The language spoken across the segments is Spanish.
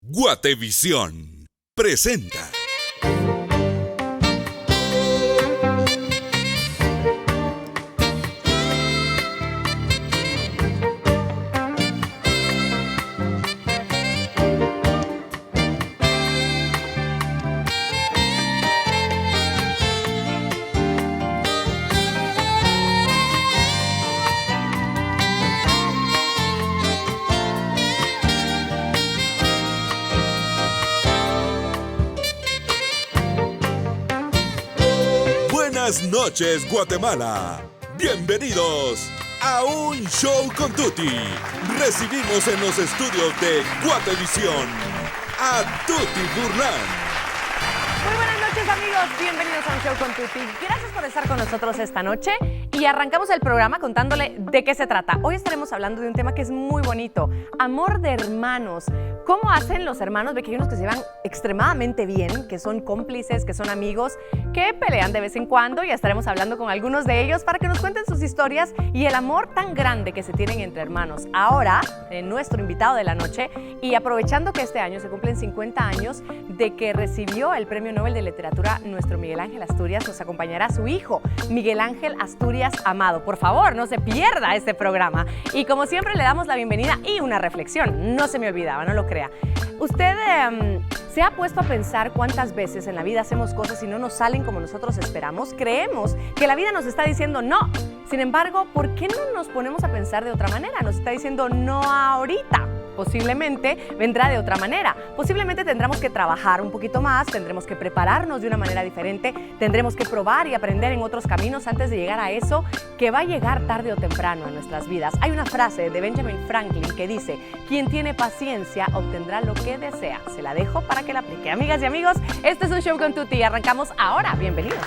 Guatevisión presenta. Buenas noches, Guatemala. Bienvenidos a Un Show con Tuti. Recibimos en los estudios de Guatevisión a Tuti Burlán. Muy buenas noches, amigos. Bienvenidos a Un Show con Tuti. Gracias por estar con nosotros esta noche. Y arrancamos el programa contándole de qué se trata. Hoy estaremos hablando de un tema que es muy bonito. Amor de hermanos. ¿Cómo hacen los hermanos? Ve que hay unos que se llevan extremadamente bien, que son cómplices, que son amigos, que pelean de vez en cuando, y estaremos hablando con algunos de ellos para que nos cuenten sus historias y el amor tan grande que se tienen entre hermanos. Ahora, nuestro invitado de la noche, y aprovechando que este año se cumplen 50 años de que recibió el Premio Nobel de Literatura nuestro Miguel Ángel Asturias, nos acompañará su hijo, Miguel Ángel Asturias Amado. Por favor, no se pierda este programa. Y como siempre le damos la bienvenida y una reflexión. No se me olvidaba, no lo crea. ¿Usted se ha puesto a pensar cuántas veces en la vida hacemos cosas y no nos salen como nosotros esperamos? Creemos que la vida nos está diciendo no. Sin embargo, ¿por qué no nos ponemos a pensar de otra manera? Nos está diciendo no ahorita. Posiblemente vendrá de otra manera. Posiblemente tendremos que trabajar un poquito más, tendremos que prepararnos de una manera diferente, tendremos que probar y aprender en otros caminos antes de llegar a eso que va a llegar tarde o temprano en nuestras vidas. Hay una frase de Benjamin Franklin que dice: quien tiene paciencia obtendrá lo que desea. Se la dejo para que la aplique. Amigas y amigos, este es Un Show con Tuti y arrancamos ahora. Bienvenidos.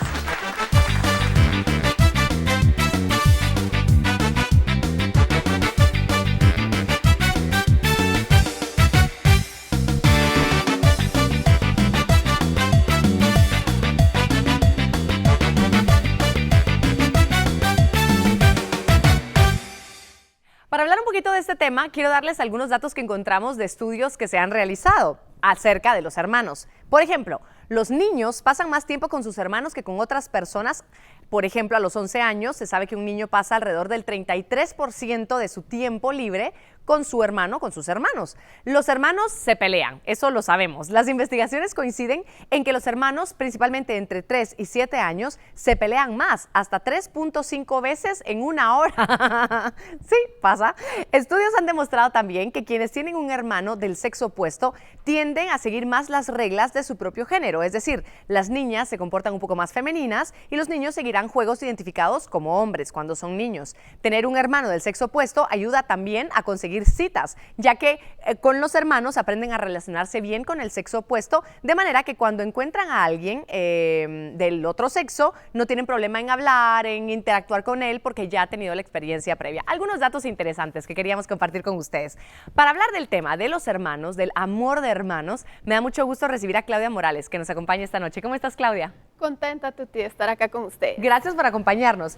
Para hablar un poquito de este tema, quiero darles algunos datos que encontramos de estudios que se han realizado acerca de los hermanos. Por ejemplo, los niños pasan más tiempo con sus hermanos que con otras personas. Por ejemplo, a los 11 años se sabe que un niño pasa alrededor del 33% de su tiempo libre con su hermano, con sus hermanos. Los hermanos se pelean, eso lo sabemos. Las investigaciones coinciden en que los hermanos, principalmente entre 3 y 7 años, se pelean más, hasta 3.5 veces en una hora. Sí, pasa. Estudios han demostrado también que quienes tienen un hermano del sexo opuesto tienden a seguir más las reglas de su propio género, es decir, las niñas se comportan un poco más femeninas y los niños seguirán juegos identificados como hombres cuando son niños. Tener un hermano del sexo opuesto ayuda también a conseguir citas, ya que con los hermanos aprenden a relacionarse bien con el sexo opuesto, de manera que cuando encuentran a alguien del otro sexo, no tienen problema en hablar, en interactuar con él, porque ya ha tenido la experiencia previa. Algunos datos interesantes que queríamos compartir con ustedes. Para hablar del tema de los hermanos, del amor de hermanos, me da mucho gusto recibir a Claudia Morales, que nos acompaña esta noche. ¿Cómo estás, Claudia? Contenta, Tuti, de estar acá con usted. Gracias por acompañarnos.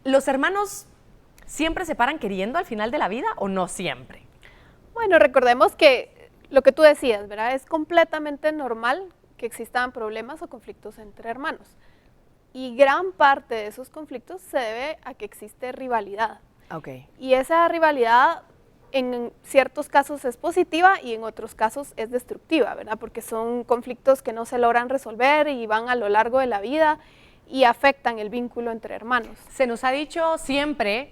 ¿Los hermanos siempre se paran queriendo al final de la vida o no siempre? Bueno, recordemos que lo que tú decías, ¿verdad? Es completamente normal que existan problemas o conflictos entre hermanos. Y gran parte de esos conflictos se debe a que existe rivalidad. Okay. Y esa rivalidad en ciertos casos es positiva y en otros casos es destructiva, ¿verdad? Porque son conflictos que no se logran resolver y van a lo largo de la vida y afectan el vínculo entre hermanos. Se nos ha dicho siempre,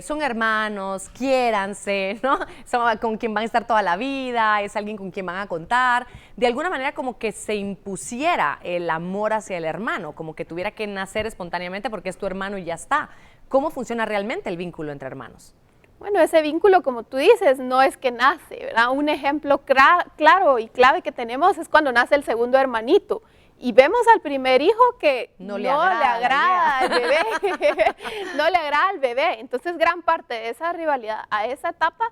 son hermanos, quiéranse, ¿no? Son con quien van a estar toda la vida, es alguien con quien van a contar. De alguna manera como que se impusiera el amor hacia el hermano, como que tuviera que nacer espontáneamente porque es tu hermano y ya está. ¿Cómo funciona realmente el vínculo entre hermanos? Bueno, ese vínculo, como tú dices, no es que nace, ¿verdad? Un ejemplo claro y clave que tenemos es cuando nace el segundo hermanito. Y vemos al primer hijo que no le agrada al bebé, no le agrada al bebé. Entonces, gran parte de esa rivalidad a esa etapa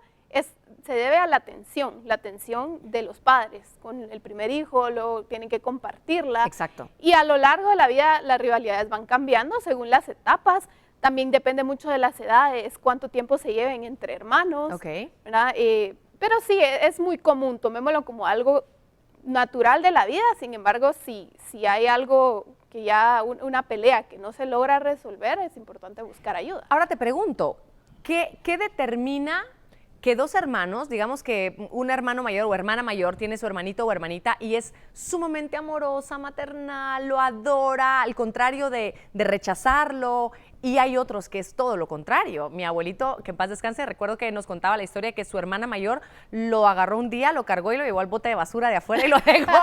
se debe a la tensión de los padres. Con el primer hijo lo tienen que compartirla. Exacto. Y a lo largo de la vida las rivalidades van cambiando según las etapas. También depende mucho de las edades, cuánto tiempo se lleven entre hermanos, Okay. ¿verdad? Pero sí, es muy común, tomémoslo como algo natural de la vida. Sin embargo, si hay algo que ya, una pelea que no se logra resolver, es importante buscar ayuda. Ahora te pregunto, ¿qué determina que dos hermanos, digamos que un hermano mayor o hermana mayor tiene su hermanito o hermanita y es sumamente amorosa, maternal, lo adora, al contrario de rechazarlo, y hay otros que es todo lo contrario? Mi abuelito, que en paz descanse, recuerdo que nos contaba la historia de que su hermana mayor lo agarró un día, lo cargó y lo llevó al bote de basura de afuera y lo dejó.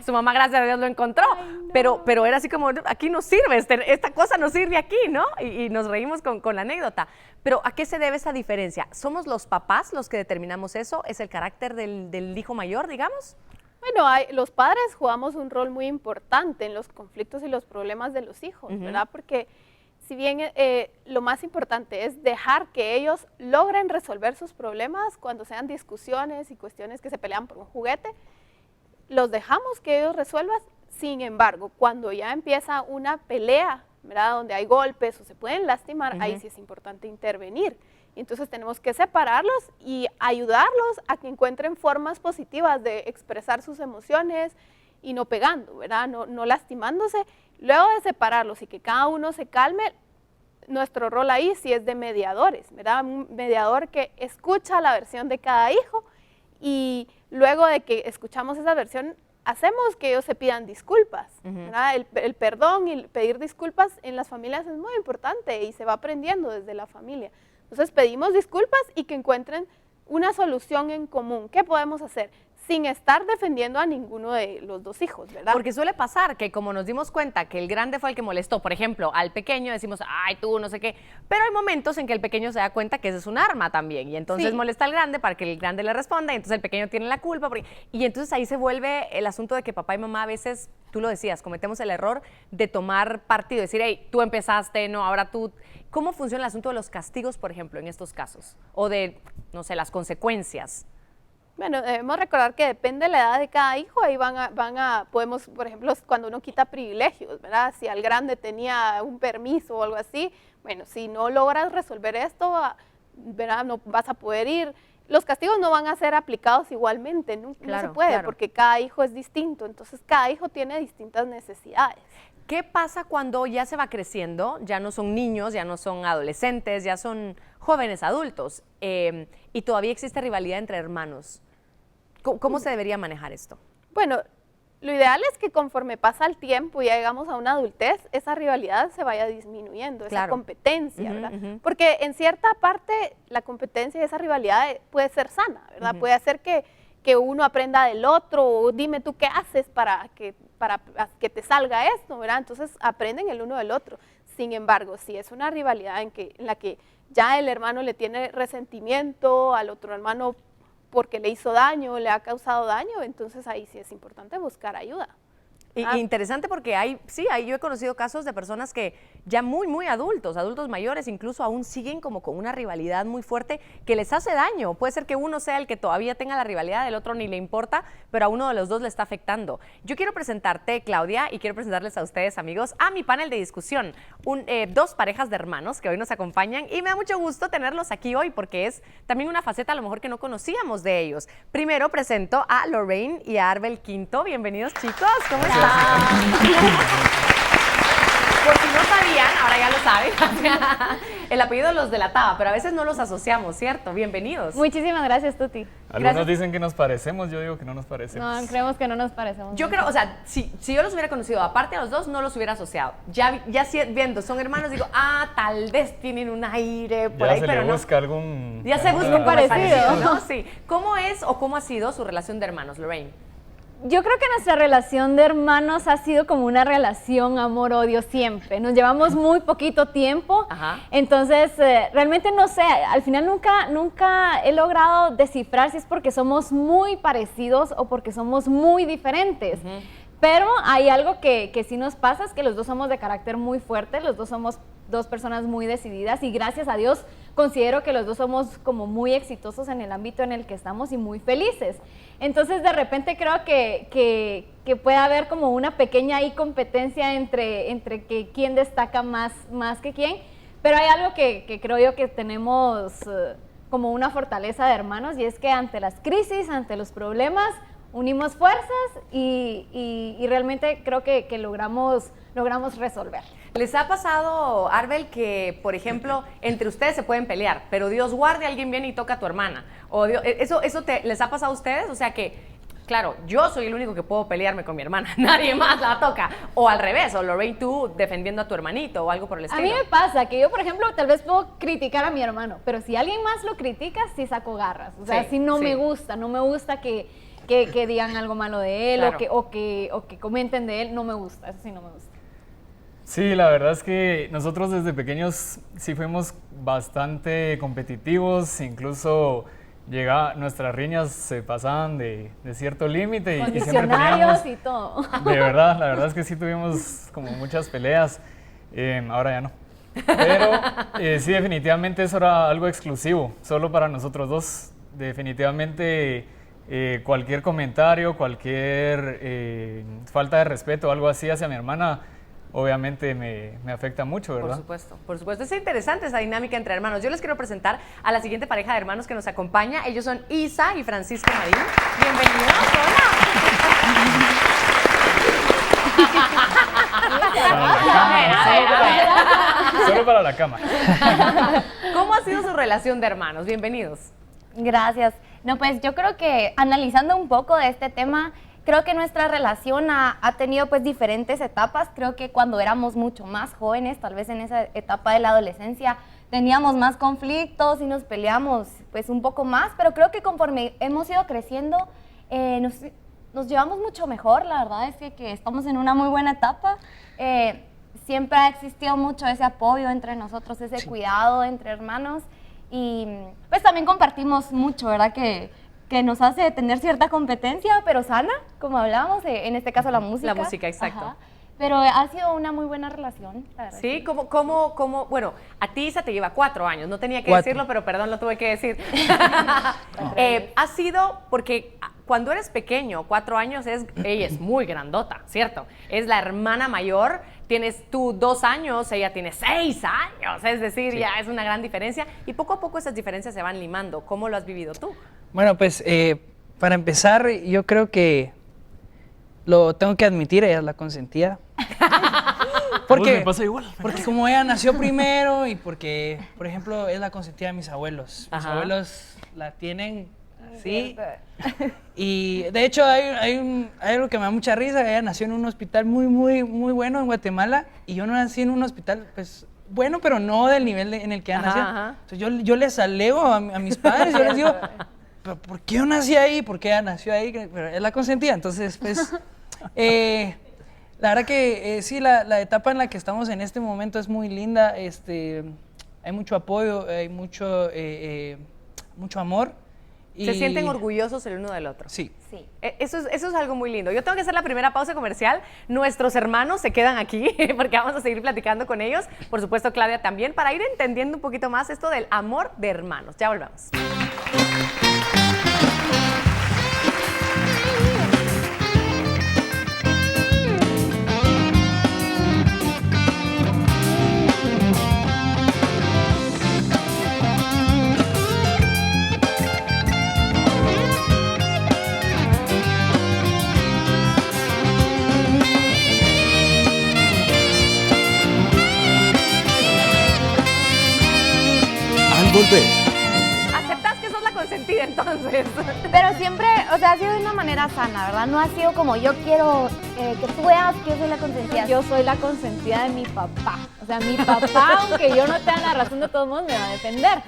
Su mamá, gracias a Dios, lo encontró. Ay, no. Pero era así como, aquí no sirve, esta cosa no sirve aquí, ¿no? Y nos reímos con la anécdota. Pero ¿a qué se debe esa diferencia? ¿Somos los papás los que determinamos eso? ¿Es el carácter del hijo mayor, digamos? Bueno, los padres jugamos un rol muy importante en los conflictos y los problemas de los hijos, ¿verdad? Porque si bien lo más importante es dejar que ellos logren resolver sus problemas cuando sean discusiones y cuestiones que se pelean por un juguete, los dejamos que ellos resuelvan. Sin embargo, cuando ya empieza una pelea, ¿verdad?, donde hay golpes o se pueden lastimar, ahí sí es importante intervenir. Y entonces tenemos que separarlos y ayudarlos a que encuentren formas positivas de expresar sus emociones y no pegando, ¿verdad?, no lastimándose. Luego de separarlos y que cada uno se calme, nuestro rol ahí sí es de mediadores, ¿verdad? Un mediador que escucha la versión de cada hijo y luego de que escuchamos esa versión, hacemos que ellos se pidan disculpas, ¿verdad? El perdón y pedir disculpas en las familias es muy importante y se va aprendiendo desde la familia. Entonces pedimos disculpas y que encuentren una solución en común. ¿Qué podemos hacer? Sin estar defendiendo a ninguno de los dos hijos, ¿verdad? Porque suele pasar que como nos dimos cuenta que el grande fue el que molestó, por ejemplo, al pequeño decimos, ay, tú, no sé qué, pero hay momentos en que el pequeño se da cuenta que ese es un arma también, y entonces molesta al grande para que el grande le responda, y entonces el pequeño tiene la culpa, y entonces ahí se vuelve el asunto de que papá y mamá a veces, tú lo decías, cometemos el error de tomar partido, decir, hey, tú empezaste, no, ahora tú. ¿Cómo funciona el asunto de los castigos, por ejemplo, en estos casos? O de, no sé, las consecuencias. Bueno, debemos recordar que depende de la edad de cada hijo, ahí podemos, por ejemplo, cuando uno quita privilegios, ¿verdad? Si al grande tenía un permiso o algo así, bueno, si no logras resolver esto, ¿verdad?, no vas a poder ir. Los castigos no van a ser aplicados igualmente, no se puede, porque cada hijo es distinto, entonces cada hijo tiene distintas necesidades. ¿Qué pasa cuando ya se va creciendo, ya no son niños, ya no son adolescentes, ya son jóvenes adultos y todavía existe rivalidad entre hermanos? ¿Cómo se debería manejar esto? Bueno, lo ideal es que conforme pasa el tiempo y ya llegamos a una adultez, esa rivalidad se vaya disminuyendo, esa competencia, ¿verdad? Porque en cierta parte la competencia y esa rivalidad puede ser sana, ¿verdad? Puede hacer que uno aprenda del otro, o dime tú qué haces para que te salga esto, ¿verdad? Entonces aprenden el uno del otro. Sin embargo, si es una rivalidad en la que ya el hermano le tiene resentimiento al otro hermano porque le hizo daño, le ha causado daño, entonces ahí sí es importante buscar ayuda. Interesante porque yo he conocido casos de personas que ya muy adultos mayores, incluso aún siguen como con una rivalidad muy fuerte que les hace daño. Puede ser que uno sea el que todavía tenga la rivalidad, el otro ni le importa, pero a uno de los dos le está afectando. Yo quiero presentarte, Claudia, y quiero presentarles a ustedes, amigos, a mi panel de discusión. Dos parejas de hermanos que hoy nos acompañan y me da mucho gusto tenerlos aquí hoy porque es también una faceta a lo mejor que no conocíamos de ellos. Primero presento a Lorraine y a Arbel Quinto. Bienvenidos, chicos. ¿Cómo están? Por si no sabían, ahora ya lo saben, el apellido los delataba, pero a veces no los asociamos, ¿cierto? Bienvenidos. Muchísimas gracias, Tuti. Algunos dicen que nos parecemos, yo digo que no nos parecemos. No, creemos que no nos parecemos. Yo creo, o sea, si yo los hubiera conocido, aparte de los dos, no los hubiera asociado. Ya viendo, son hermanos, digo, tal vez tienen un aire por ahí, pero no. Ya se busca algún... Ya se busca un parecido, ¿no? Sí. ¿Cómo es o cómo ha sido su relación de hermanos, Lorraine? Yo creo que nuestra relación de hermanos ha sido como una relación amor-odio siempre. Nos llevamos muy poquito tiempo, entonces realmente no sé, al final nunca he logrado descifrar si es porque somos muy parecidos o porque somos muy diferentes. Pero hay algo que sí nos pasa, es que los dos somos de carácter muy fuerte, los dos somos dos personas muy decididas y gracias a Dios considero que los dos somos como muy exitosos en el ámbito en el que estamos y muy felices. Entonces de repente creo que puede haber como una pequeña ahí competencia entre que quién destaca más que quién, pero hay algo que creo yo que tenemos como una fortaleza de hermanos, y es que ante las crisis, ante los problemas, unimos fuerzas y realmente creo que logramos resolver. ¿Les ha pasado, Arbel, que, por ejemplo, entre ustedes se pueden pelear, pero Dios guarde, alguien viene y toca a tu hermana? O Dios, ¿les ha pasado a ustedes? O sea que, claro, yo soy el único que puedo pelearme con mi hermana, nadie más la toca. O al revés, o Lorraine, tú defendiendo a tu hermanito o algo por el estilo. A mí me pasa que yo, por ejemplo, tal vez puedo criticar a mi hermano, pero si alguien más lo critica, sí saco garras. O sea, sí, no me gusta que digan algo malo de él, claro, o que comenten de él, no me gusta, eso sí no me gusta. Sí, la verdad es que nosotros desde pequeños sí fuimos bastante competitivos, incluso nuestras riñas se pasaban de cierto límite y siempre teníamos, y todo. De verdad, la verdad es que sí tuvimos como muchas peleas, ahora ya no. Pero sí, definitivamente eso era algo exclusivo, solo para nosotros dos. Definitivamente cualquier comentario, cualquier falta de respeto o algo así hacia mi hermana, obviamente me afecta mucho, ¿verdad? Por supuesto. Es interesante esa dinámica entre hermanos. Yo les quiero presentar a la siguiente pareja de hermanos que nos acompaña. Ellos son Isa y Francisco Marín. Bienvenidos. Hola. Solo para la cámara. ¿Cómo ha sido su relación de hermanos? Bienvenidos. Gracias. No, pues yo creo que analizando un poco de este tema, creo que nuestra relación ha tenido pues diferentes etapas. Creo que cuando éramos mucho más jóvenes, tal vez en esa etapa de la adolescencia, teníamos más conflictos y nos peleamos pues un poco más, pero creo que conforme hemos ido creciendo, nos llevamos mucho mejor. La verdad es que estamos en una muy buena etapa. Siempre ha existido mucho ese apoyo entre nosotros, ese cuidado entre hermanos, y pues también compartimos mucho, ¿verdad? Que nos hace tener cierta competencia, pero sana, como hablábamos, en este caso la música. La música, exacto. Ajá. Pero ha sido una muy buena relación, la verdad. Sí, ¿cómo? Bueno, a ti Isa te lleva 4 años, no tenía que decirlo, pero perdón, lo tuve que decir. Ha sido, porque cuando eres pequeño, 4 años, ella es muy grandota, ¿cierto? Es la hermana mayor, tienes tú 2 años, ella tiene 6 años, es decir, ya es una gran diferencia, y poco a poco esas diferencias se van limando. ¿Cómo lo has vivido tú? Bueno, pues para empezar, yo creo que lo tengo que admitir, ella es la consentida. Porque, me pasa igual. Porque como ella nació primero y porque, por ejemplo, es la consentida de mis abuelos. Mis abuelos la tienen así. Y de hecho hay algo que me da mucha risa. Ella nació en un hospital muy bueno en Guatemala y yo no nací en un hospital, pues, bueno, pero no del nivel en el que ella nació. Entonces yo les alego a mis padres, yo les digo, ¿pero por qué yo nací ahí? ¿Por qué ella nació ahí? Pero es la consentida. Entonces, pues, la verdad que sí, la etapa en la que estamos en este momento es muy linda. Hay mucho apoyo, hay mucho amor. Se sienten orgullosos el uno del otro. Sí. Eso es algo muy lindo. Yo tengo que hacer la primera pausa comercial. Nuestros hermanos se quedan aquí porque vamos a seguir platicando con ellos. Por supuesto, Claudia también, para ir entendiendo un poquito más esto del amor de hermanos. Ya volvemos. Volver. ¿Aceptas que sos la consentida entonces? Pero siempre, o sea, ha sido de una manera sana, ¿verdad? No ha sido como yo quiero que tú veas que yo soy la consentida. Yo soy la consentida de mi papá. O sea, mi papá, aunque yo no tenga la razón de todo el mundo, me va a defender.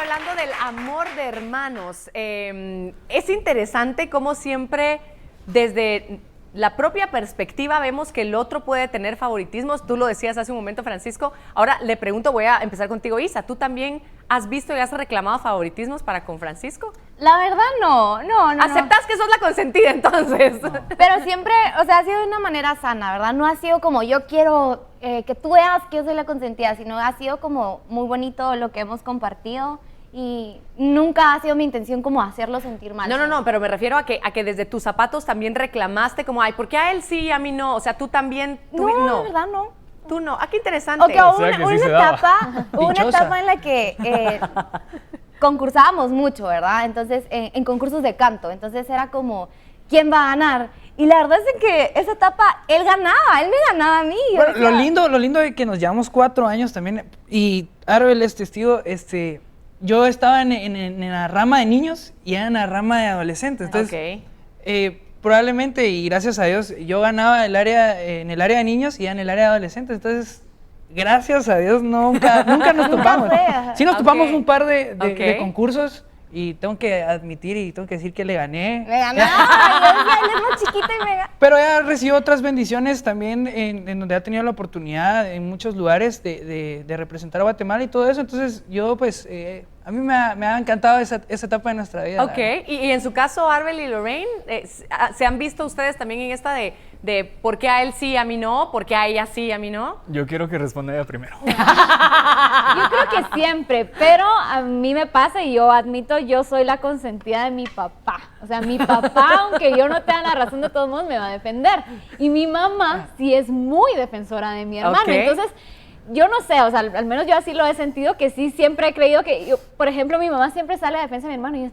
Hablando del amor de hermanos, es interesante cómo siempre desde la propia perspectiva vemos que el otro puede tener favoritismos. Tú lo decías hace un momento, Francisco. Ahora le pregunto, voy a empezar contigo, Isa. ¿Tú también has visto y has reclamado favoritismos para con Francisco? La verdad no. ¿Aceptas que sos la consentida entonces? No. Pero siempre, o sea, ha sido de una manera sana, ¿verdad? No ha sido como yo quiero que tú veas que yo soy la consentida, sino ha sido como muy bonito lo que hemos compartido y nunca ha sido mi intención como hacerlo sentir mal. No, pero me refiero a que desde tus zapatos también reclamaste como, ay, ¿por qué a él sí y a mí no? O sea, tú también... No, la verdad no. Tú no. Ah, qué interesante. Okay, hubo una etapa en la que concursábamos mucho, ¿verdad? Entonces, en concursos de canto. Entonces era como, ¿quién va a ganar? Y la verdad es que esa etapa, él me ganaba a mí. Bueno, decía, lo lindo de que nos llevamos 4 años también, y Arbel es testigo, yo estaba en la rama de niños y en la rama de adolescentes. Entonces, probablemente, y gracias a Dios, yo ganaba en el área de niños y en el área de adolescentes. Entonces, gracias a Dios, nunca nos topamos. Sí nos topamos un par de concursos y tengo que admitir y tengo que decir que le gané. Me ganaba, él es más chiquito y me ganaba. Pero ella recibió otras bendiciones también en donde ha tenido la oportunidad en muchos lugares de representar a Guatemala y todo eso. Entonces, yo pues... a mí me ha encantado esa etapa de nuestra vida. Ok, y en su caso, Arbel y Lorraine, ¿se han visto ustedes también en esta de por qué a él sí, a mí no? ¿Por qué a ella sí, a mí no? Yo quiero que responda ella primero. Yo creo que siempre, pero a mí me pasa y yo admito, yo soy la consentida de mi papá. O sea, mi papá, aunque yo no tenga la razón, de todos modos me va a defender. Y mi mamá sí es muy defensora de mi hermano. Entonces... yo no sé, o sea, al menos yo así lo he sentido, que sí siempre he creído que, yo, por ejemplo, mi mamá siempre sale a defensa de mi hermano y yo,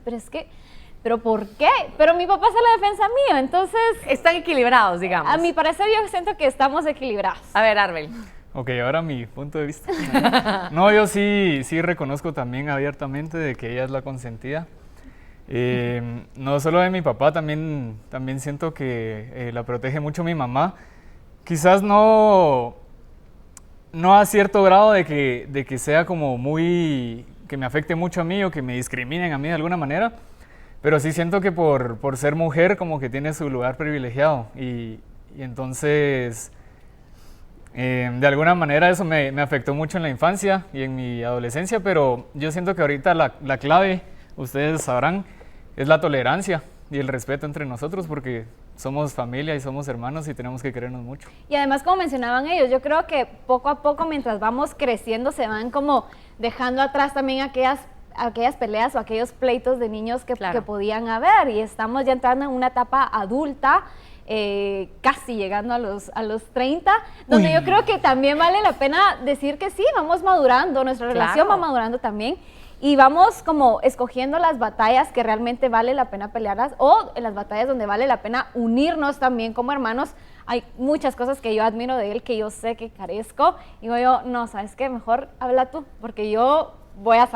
¿pero por qué? Pero mi papá sale a defensa mío, entonces... están equilibrados, digamos. A mi parecer yo siento que estamos equilibrados. A ver, Arbel. Ok, ahora mi punto de vista. No, yo sí reconozco también abiertamente de que ella es la consentida. No solo de mi papá, también siento que la protege mucho mi mamá. Quizás no a cierto grado de que sea como muy, que me afecte mucho a mí o que me discriminen a mí de alguna manera, pero sí siento que por ser mujer como que tiene su lugar privilegiado y entonces de alguna manera eso me afectó mucho en la infancia y en mi adolescencia, pero yo siento que ahorita la clave, ustedes sabrán, es la tolerancia y el respeto entre nosotros, porque somos familia y somos hermanos y tenemos que querernos mucho. Y además, como mencionaban ellos, yo creo que poco a poco, mientras vamos creciendo, se van como dejando atrás también aquellas peleas o aquellos pleitos de niños que podían haber, y estamos ya entrando en una etapa adulta, casi llegando a los 30, donde yo creo que también vale la pena decir que sí, vamos madurando, nuestra relación va madurando también, y vamos como escogiendo las batallas que realmente vale la pena pelearlas, o en las batallas donde vale la pena unirnos también como hermanos. Hay muchas cosas que yo admiro de él que yo sé que carezco, y digo yo, no, ¿sabes qué? Mejor habla tú, porque yo voy a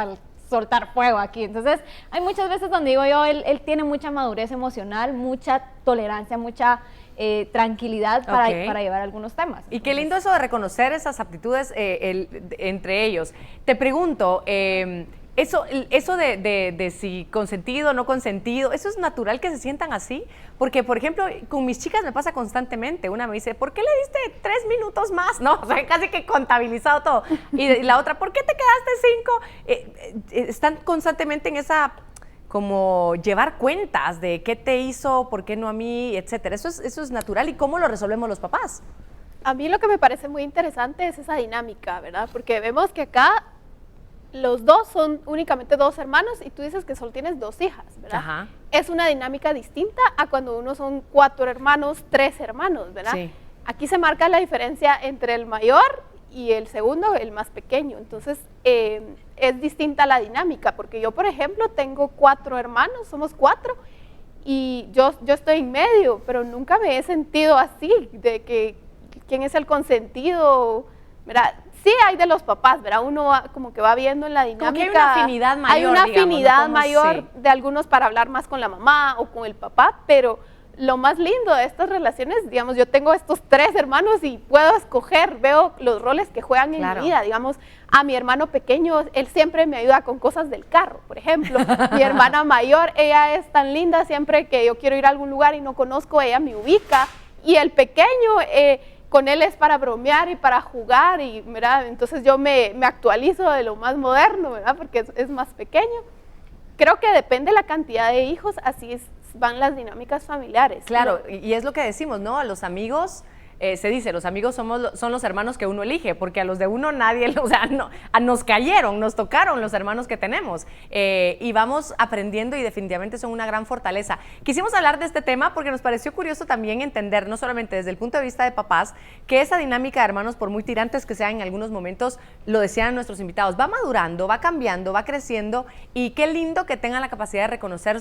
soltar fuego aquí. Entonces, hay muchas veces donde digo yo, él tiene mucha madurez emocional, mucha tolerancia, mucha tranquilidad para llevar algunos temas. Y qué lindo eso de reconocer esas aptitudes entre ellos. Te pregunto, eso de si consentido o no consentido, ¿eso es natural que se sientan así? Porque, por ejemplo, con mis chicas me pasa constantemente. Una me dice, ¿por qué le diste 3 minutos más? No, o sea, casi que contabilizado todo. Y la otra, ¿por qué te quedaste 5? Están constantemente en esa, como llevar cuentas de qué te hizo, por qué no a mí, etcétera. Eso es natural. ¿Y cómo lo resolvemos los papás? A mí lo que me parece muy interesante es esa dinámica, ¿verdad? Porque vemos que acá los dos son únicamente 2 hermanos y tú dices que solo tienes 2 hijas, ¿verdad? Ajá. Es una dinámica distinta a cuando uno son 4 hermanos, 3 hermanos, ¿verdad? Sí. Aquí se marca la diferencia entre el mayor y el segundo, el más pequeño. Entonces, es distinta la dinámica, porque yo, por ejemplo, tengo 4 hermanos, somos 4, y yo estoy en medio, pero nunca me he sentido así, de que quién es el consentido, ¿verdad? Sí hay de los papás, ¿verdad? Uno como que va viendo en la dinámica. Como que hay una afinidad mayor, hay una afinidad mayor sí, de algunos para hablar más con la mamá o con el papá, pero lo más lindo de estas relaciones, digamos, yo tengo estos 3 hermanos y puedo escoger, veo los roles que juegan en mi vida. Digamos, a mi hermano pequeño, él siempre me ayuda con cosas del carro, por ejemplo. Mi hermana mayor, ella es tan linda, siempre que yo quiero ir a algún lugar y no conozco, ella me ubica. Y el pequeño, con él es para bromear y para jugar, y ¿verdad? Entonces yo me actualizo de lo más moderno, ¿verdad? Porque es más pequeño. creo que depende de la cantidad de hijos, así van las dinámicas familiares. Claro, y es lo que decimos, ¿no? A los amigos, se dice, los amigos son los hermanos que uno elige, porque a los de uno nadie, o sea, nos cayeron, nos tocaron los hermanos que tenemos, y vamos aprendiendo y definitivamente son una gran fortaleza. Quisimos hablar de este tema porque nos pareció curioso también entender, no solamente desde el punto de vista de papás, que esa dinámica de hermanos, por muy tirantes que sean en algunos momentos, lo decían nuestros invitados, va madurando, va cambiando, va creciendo, y qué lindo que tengan la capacidad de reconocer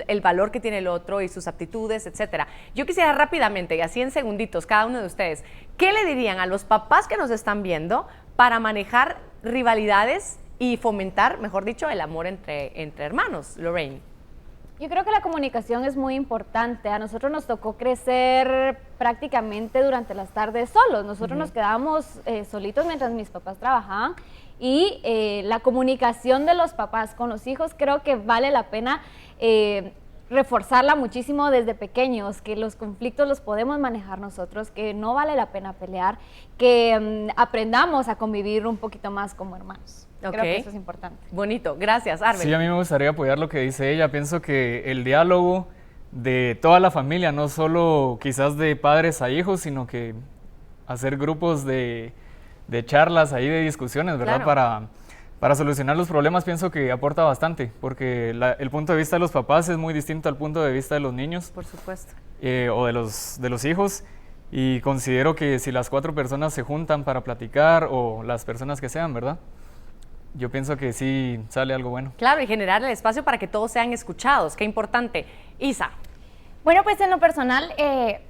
el valor que tiene el otro y sus aptitudes, etcétera. Yo quisiera rápidamente, y así en segunditos, cada uno de ustedes, ¿qué le dirían a los papás que nos están viendo para manejar rivalidades y fomentar, mejor dicho, el amor entre hermanos? Lorraine. Yo creo que la comunicación es muy importante. A nosotros nos tocó crecer prácticamente durante las tardes solos. Nosotros nos quedábamos solitos mientras mis papás trabajaban, y la comunicación de los papás con los hijos creo que vale la pena reforzarla muchísimo desde pequeños, que los conflictos los podemos manejar nosotros, que no vale la pena pelear, que aprendamos a convivir un poquito más como hermanos. Creo que eso es importante. Bonito, gracias, Arben. Sí, a mí me gustaría apoyar lo que dice ella. Pienso que el diálogo de toda la familia, no solo quizás de padres a hijos, sino que hacer grupos de charlas ahí, de discusiones, ¿verdad? Claro. Para solucionar los problemas, pienso que aporta bastante, porque el punto de vista de los papás es muy distinto al punto de vista de los niños. Por supuesto. O de los hijos, y considero que si las 4 personas se juntan para platicar, o las personas que sean, ¿verdad? Yo pienso que sí sale algo bueno. Claro, y generar el espacio para que todos sean escuchados, qué importante. Isa. Bueno, pues en lo personal,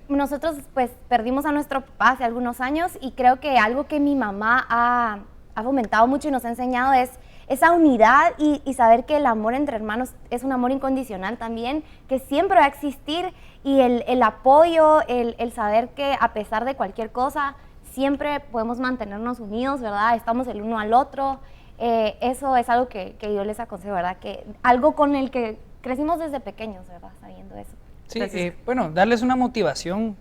nosotros pues perdimos a nuestro papá hace algunos años, y creo que algo que mi mamá ha fomentado mucho y nos ha enseñado es esa unidad y saber que el amor entre hermanos es un amor incondicional también, que siempre va a existir, y el apoyo, el saber que a pesar de cualquier cosa, siempre podemos mantenernos unidos, ¿verdad? Estamos el uno al otro. Eso es algo que yo les aconsejo, ¿verdad? Que algo con el que crecimos desde pequeños, ¿verdad? Sabiendo eso. Sí, bueno, darles una motivación.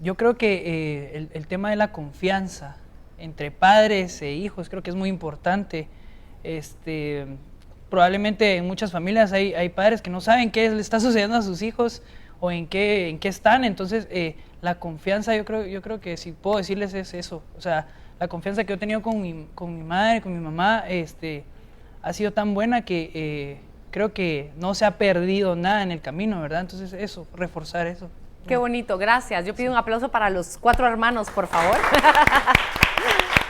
Yo creo que el tema de la confianza entre padres e hijos creo que es muy importante. Probablemente en muchas familias hay padres que no saben qué le está sucediendo a sus hijos o en qué están. Entonces, la confianza, yo creo que si puedo decirles es eso. O sea, la confianza que yo he tenido con mi madre, con mi mamá, ha sido tan buena que creo que no se ha perdido nada en el camino, ¿verdad? Entonces, eso, reforzar eso. Qué bonito, gracias. Yo pido un aplauso para los 4 hermanos, por favor.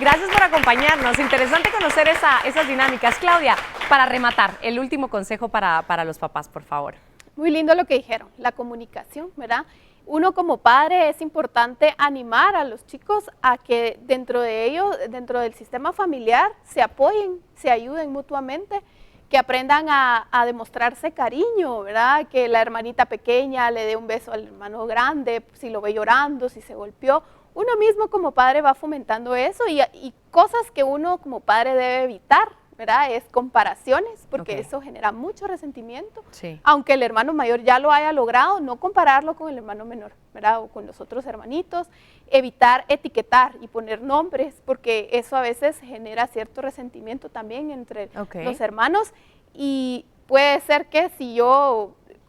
Gracias por acompañarnos. Interesante conocer esas dinámicas. Claudia, para rematar, el último consejo para los papás, por favor. Muy lindo lo que dijeron, la comunicación, ¿verdad? Uno como padre es importante animar a los chicos a que dentro de ellos, dentro del sistema familiar, se apoyen, se ayuden mutuamente, que aprendan a demostrarse cariño, ¿verdad? Que la hermanita pequeña le dé un beso al hermano grande, si lo ve llorando, si se golpeó. Uno mismo como padre va fomentando eso, y cosas que uno como padre debe evitar, ¿verdad? Es comparaciones, porque eso genera mucho resentimiento. Sí. Aunque el hermano mayor ya lo haya logrado, no compararlo con el hermano menor, ¿verdad? O con los otros hermanitos. Evitar etiquetar y poner nombres, porque eso a veces genera cierto resentimiento también entre los hermanos. Y puede ser que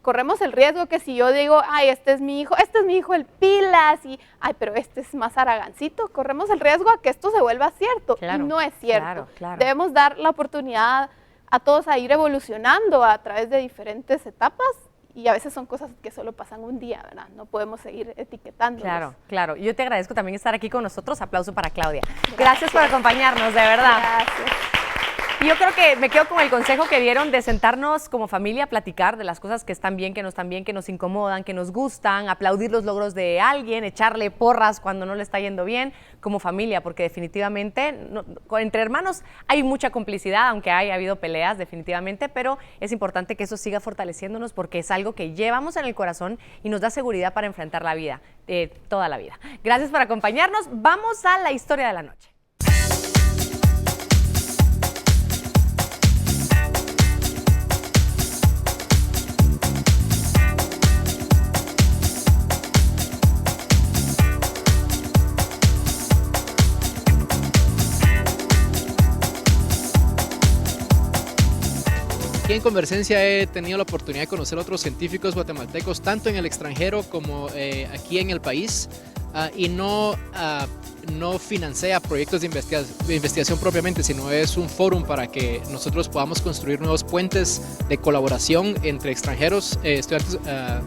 corremos el riesgo que si yo digo, ay, este es mi hijo el pilas, y ay, pero este es más haragancito, corremos el riesgo a que esto se vuelva cierto. Claro, y no es cierto. Claro. Debemos dar la oportunidad a todos a ir evolucionando a través de diferentes etapas, y a veces son cosas que solo pasan un día, ¿verdad? No podemos seguir etiquetándolos. Claro, claro. Yo te agradezco también estar aquí con nosotros. Aplauso para Claudia. Gracias por acompañarnos, de verdad. Gracias. Y yo creo que me quedo con el consejo que dieron de sentarnos como familia a platicar de las cosas que están bien, que no están bien, que nos incomodan, que nos gustan, aplaudir los logros de alguien, echarle porras cuando no le está yendo bien como familia, porque definitivamente entre hermanos hay mucha complicidad, aunque haya habido peleas definitivamente, pero es importante que eso siga fortaleciéndonos porque es algo que llevamos en el corazón y nos da seguridad para enfrentar la vida, toda la vida. Gracias por acompañarnos. Vamos a la historia de la noche. aquí en Convergencia he tenido la oportunidad de conocer a otros científicos guatemaltecos, tanto en el extranjero como aquí en el país, y no financia proyectos de investigación propiamente, sino es un foro para que nosotros podamos construir nuevos puentes de colaboración entre extranjeros, estudiantes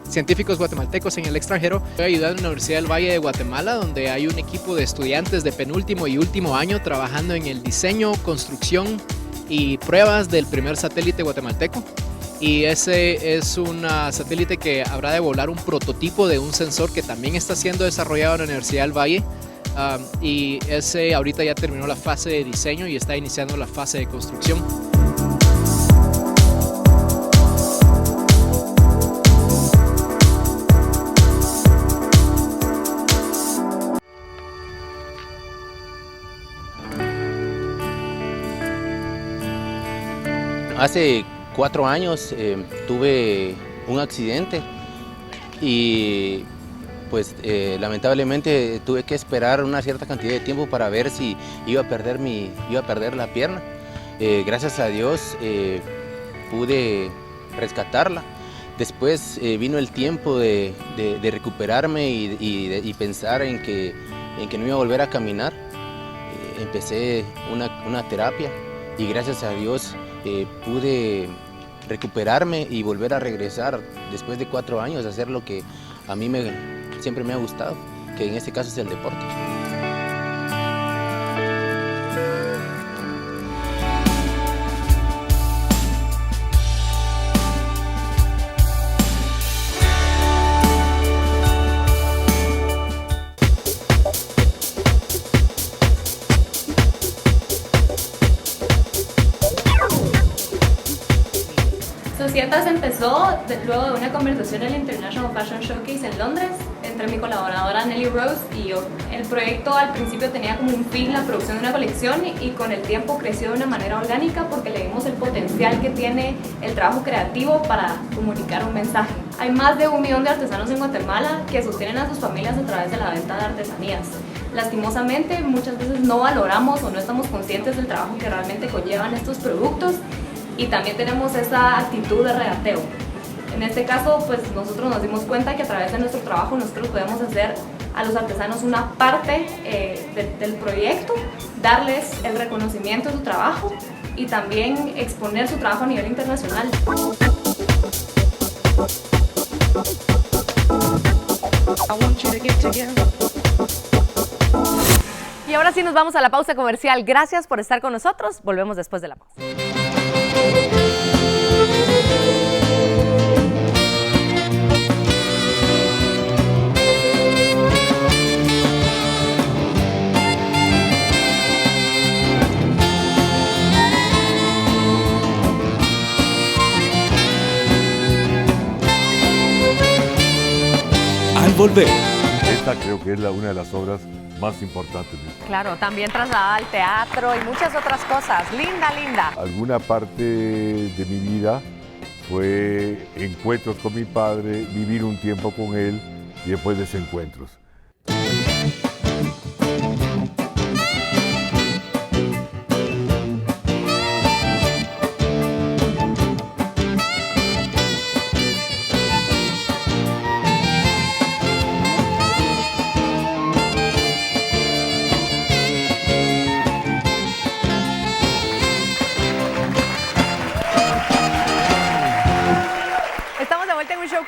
científicos guatemaltecos en el extranjero. Estoy ayudando en la Universidad del Valle de Guatemala, donde hay un equipo de estudiantes de penúltimo y último año trabajando en el diseño, construcción y pruebas del primer satélite guatemalteco. Y ese es un satélite que habrá de volar un prototipo de un sensor que también está siendo desarrollado en la Universidad del Valle. Y ese ahorita ya terminó la fase de diseño y está iniciando la fase de construcción. Hace 4 años tuve un accidente y pues lamentablemente tuve que esperar una cierta cantidad de tiempo para ver si iba a perder la pierna. Gracias a Dios pude rescatarla. Después vino el tiempo de recuperarme y pensar en que no iba a volver a caminar. Empecé una terapia y gracias a Dios pude recuperarme y volver a regresar después de 4 años a hacer lo que a mí siempre me ha gustado, que en este caso es el deporte. Societas empezó luego de una conversación en el International Fashion Showcase en Londres entre mi colaboradora Nelly Rose y yo. El proyecto al principio tenía como un fin la producción de una colección y con el tiempo creció de una manera orgánica porque le vimos el potencial que tiene el trabajo creativo para comunicar un mensaje. Hay más de 1 millón de artesanos en Guatemala que sostienen a sus familias a través de la venta de artesanías. Lastimosamente, muchas veces no valoramos o no estamos conscientes del trabajo que realmente conllevan estos productos. Y también tenemos esa actitud de regateo. En este caso, pues nosotros nos dimos cuenta que a través de nuestro trabajo nosotros podemos hacer a los artesanos una parte del proyecto, darles el reconocimiento de su trabajo y también exponer su trabajo a nivel internacional. Y ahora sí nos vamos a la pausa comercial. Gracias por estar con nosotros. Volvemos después de la pausa. Al volver. Esta creo que es una de las obras más importantes. Claro, también trasladada al teatro y muchas otras cosas. Linda, linda. Alguna parte de mi vida fue encuentros con mi padre, vivir un tiempo con él y después desencuentros.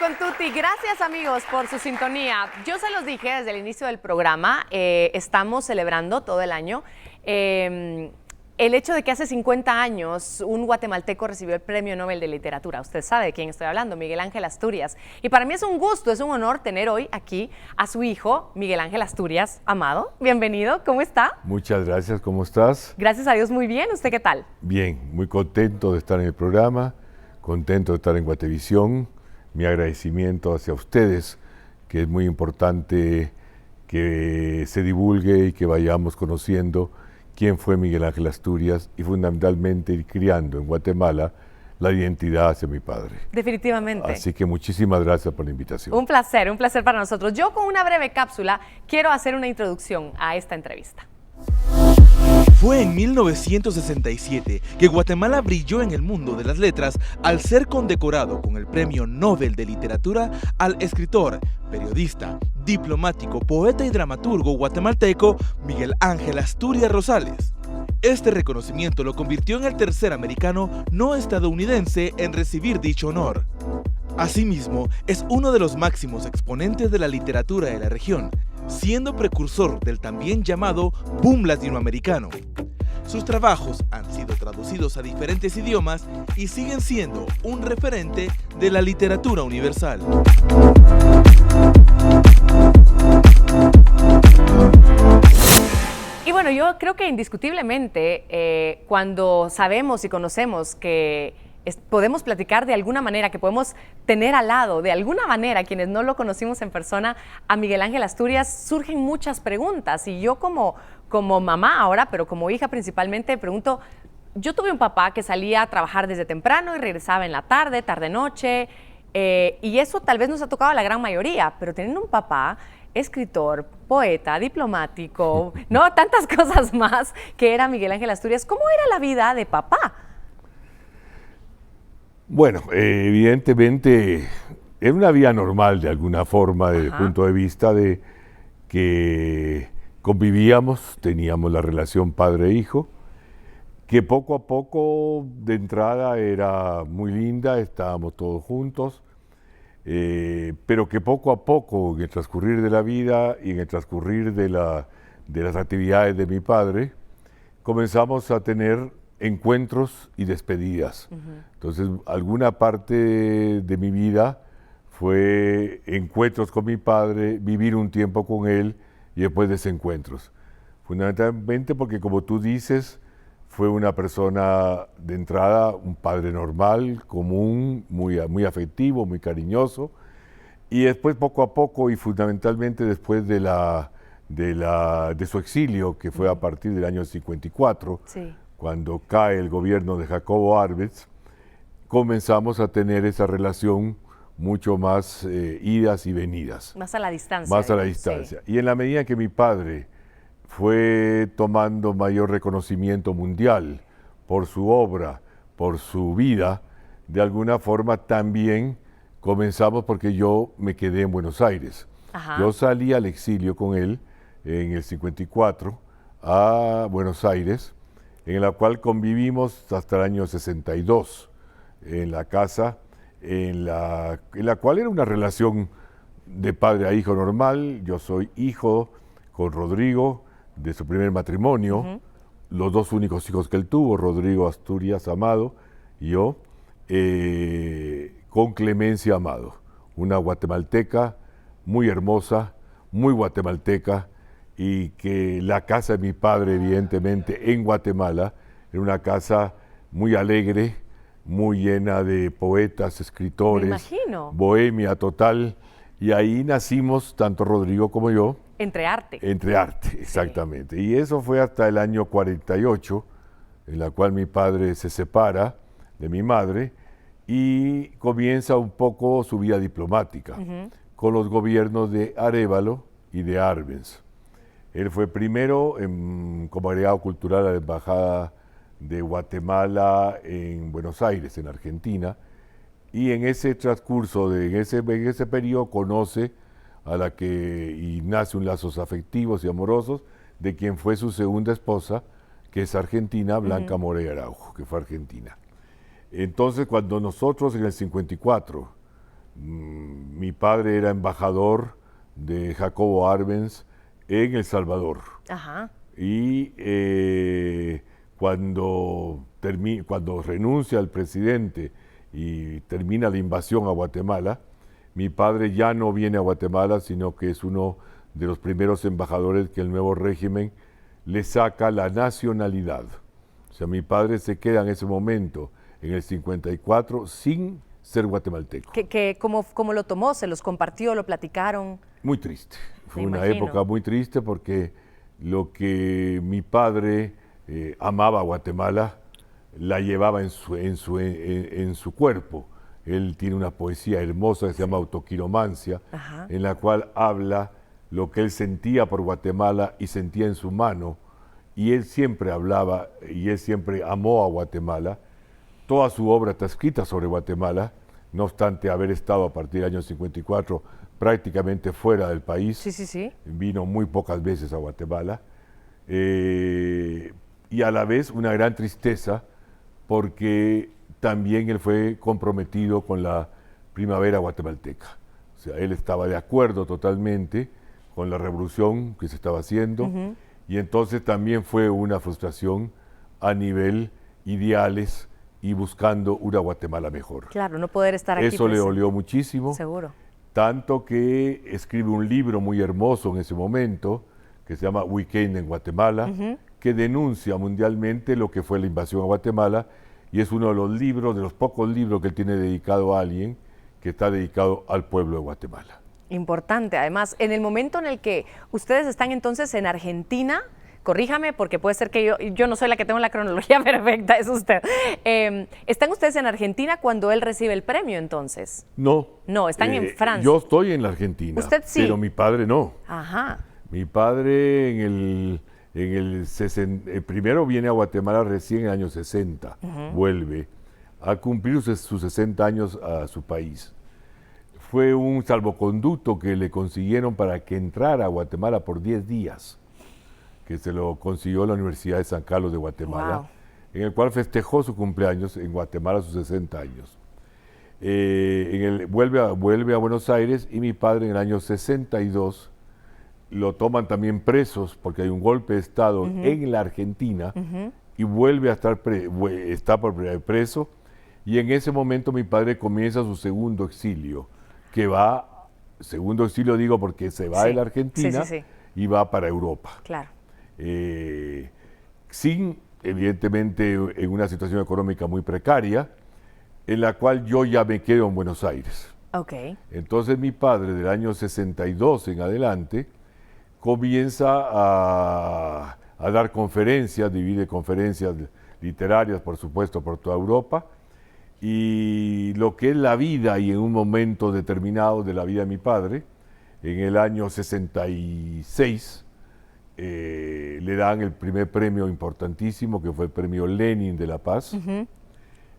Con Tuti. Gracias amigos por su sintonía. Yo se los dije desde el inicio del programa, estamos celebrando todo el año el hecho de que hace 50 años un guatemalteco recibió el Premio Nobel de Literatura. Usted sabe de quién estoy hablando, Miguel Ángel Asturias. Y para mí es un gusto, es un honor tener hoy aquí a su hijo, Miguel Ángel Asturias Amado. Bienvenido, ¿cómo está? Muchas gracias, ¿cómo estás? Gracias a Dios, muy bien. ¿Usted qué tal? Bien, muy contento de estar en el programa, contento de estar en Guatevisión. Mi agradecimiento hacia ustedes, que es muy importante que se divulgue y que vayamos conociendo quién fue Miguel Ángel Asturias y fundamentalmente ir criando en Guatemala la identidad hacia mi padre. Definitivamente. Así que muchísimas gracias por la invitación. Un placer para nosotros. Yo con una breve cápsula quiero hacer una introducción a esta entrevista. Fue en 1967 que Guatemala brilló en el mundo de las letras al ser condecorado con el Premio Nobel de Literatura al escritor, periodista, diplomático, poeta y dramaturgo guatemalteco Miguel Ángel Asturias Rosales. Este reconocimiento lo convirtió en el tercer americano no estadounidense en recibir dicho honor. Asimismo, es uno de los máximos exponentes de la literatura de la región, siendo precursor del también llamado boom latinoamericano. Sus trabajos han sido traducidos a diferentes idiomas y siguen siendo un referente de la literatura universal. Y bueno, yo creo que indiscutiblemente cuando sabemos y conocemos que podemos platicar de alguna manera, que podemos tener al lado, de alguna manera, quienes no lo conocimos en persona, a Miguel Ángel Asturias, surgen muchas preguntas. Y yo como mamá ahora, pero como hija principalmente, pregunto, yo tuve un papá que salía a trabajar desde temprano y regresaba en la tarde, tarde-noche, y eso tal vez nos ha tocado a la gran mayoría, pero teniendo un papá escritor, poeta, diplomático, no tantas cosas más que era Miguel Ángel Asturias, ¿cómo era la vida de papá? Bueno, evidentemente era una vida normal de alguna forma desde el punto de vista de que convivíamos, teníamos la relación padre-hijo, que poco a poco de entrada era muy linda, estábamos todos juntos, pero que poco a poco en el transcurrir de la vida y en el transcurrir de las actividades de mi padre, comenzamos a tener encuentros y despedidas. Entonces, alguna parte de mi vida fue encuentros con mi padre, vivir un tiempo con él y después desencuentros. Fundamentalmente porque, como tú dices, fue una persona de entrada, un padre normal, común, muy afectivo, muy cariñoso, y después poco a poco y fundamentalmente después de su exilio, que fue a partir del año 54, sí, cuando cae el gobierno de Jacobo Arbenz, comenzamos a tener esa relación mucho más idas y venidas. Más a la distancia. Más a la distancia. Sí. Y en la medida que mi padre fue tomando mayor reconocimiento mundial por su obra, por su vida, de alguna forma también comenzamos, porque yo me quedé en Buenos Aires. Ajá. Yo salí al exilio con él en el 54 a Buenos Aires, en la cual convivimos hasta el año 62, en la casa, en la cual era una relación de padre a hijo normal. Yo soy hijo con Rodrigo de su primer matrimonio, los dos únicos hijos que él tuvo, Rodrigo Asturias Amado y yo, con Clemencia Amado, una guatemalteca muy hermosa, muy guatemalteca, y que la casa de mi padre, evidentemente, en Guatemala, era una casa muy alegre, muy llena de poetas, escritores, me imagino, bohemia total, y ahí nacimos, tanto Rodrigo como yo. Entre arte. Entre arte, exactamente. Sí. Y eso fue hasta el año 48, en la cual mi padre se separa de mi madre y comienza un poco su vida diplomática con los gobiernos de Arévalo y de Arbenz. Él fue primero como agregado cultural a la Embajada de Guatemala en Buenos Aires, en Argentina, y en ese transcurso, en ese periodo, conoce a la que y nace un lazos afectivos y amorosos de quien fue su segunda esposa, que es argentina, Blanca Morey Araujo, que fue argentina. Entonces, cuando nosotros en el 54, mi padre era embajador de Jacobo Arbenz en El Salvador. Ajá. Y cuando renuncia el presidente y termina la invasión a Guatemala, mi padre ya no viene a Guatemala, sino que es uno de los primeros embajadores que el nuevo régimen le saca la nacionalidad. O sea, mi padre se queda en ese momento, en el 54, sin ser guatemalteco. ¿Cómo lo tomó? ¿Se los compartió? ¿Lo platicaron? Muy triste. Fue una época muy triste porque lo que mi padre amaba a Guatemala, la llevaba en su cuerpo. Él tiene una poesía hermosa que se llama Autoquiromancia, en la cual habla lo que él sentía por Guatemala y sentía en su mano, y él siempre hablaba y él siempre amó a Guatemala. Toda su obra está escrita sobre Guatemala, no obstante haber estado a partir del año 54 prácticamente fuera del país. Vino muy pocas veces a Guatemala. Y a la vez una gran tristeza porque también él fue comprometido con la primavera guatemalteca. O sea, él estaba de acuerdo totalmente con la revolución que se estaba haciendo, y entonces también fue una frustración a nivel ideales y buscando una Guatemala mejor. Claro, no poder estar aquí. Eso le dolió muchísimo. Seguro. Tanto que escribe un libro muy hermoso en ese momento, que se llama Weekend en Guatemala, que denuncia mundialmente lo que fue la invasión a Guatemala, y es uno de los libros, de los pocos libros que él tiene dedicado a alguien que está dedicado al pueblo de Guatemala. Importante, además, en el momento en el que ustedes están entonces en Argentina, corríjame porque puede ser que yo no soy la que tengo la cronología perfecta, es usted. ¿Están ustedes en Argentina cuando él recibe el premio entonces? No. No, están en Francia. Yo estoy en la Argentina. ¿Usted sí? Pero mi padre no. Ajá. Mi padre primero viene a Guatemala recién en el año 60, vuelve a cumplir sus 60 años a su país. Fue un salvoconducto que le consiguieron para que entrara a Guatemala por 10 días, que se lo consiguió la Universidad de San Carlos de Guatemala, en el cual festejó su cumpleaños en Guatemala, sus 60 años. Vuelve a Buenos Aires, y mi padre en el año 62 lo toman también presos porque hay un golpe de Estado en la Argentina, y vuelve a estar está preso, y en ese momento mi padre comienza su segundo exilio, que va, segundo exilio digo porque se va de la Argentina y va para Europa. Claro. Sin, evidentemente, en una situación económica muy precaria, en la cual yo ya me quedo en Buenos Aires. Entonces mi padre, del año 62 en adelante, comienza a dar conferencias, divide conferencias literarias, por supuesto, por toda Europa, y lo que es la vida, y en un momento determinado de la vida de mi padre, en el año 66, le dan el primer premio importantísimo, que fue el premio Lenin de la Paz. En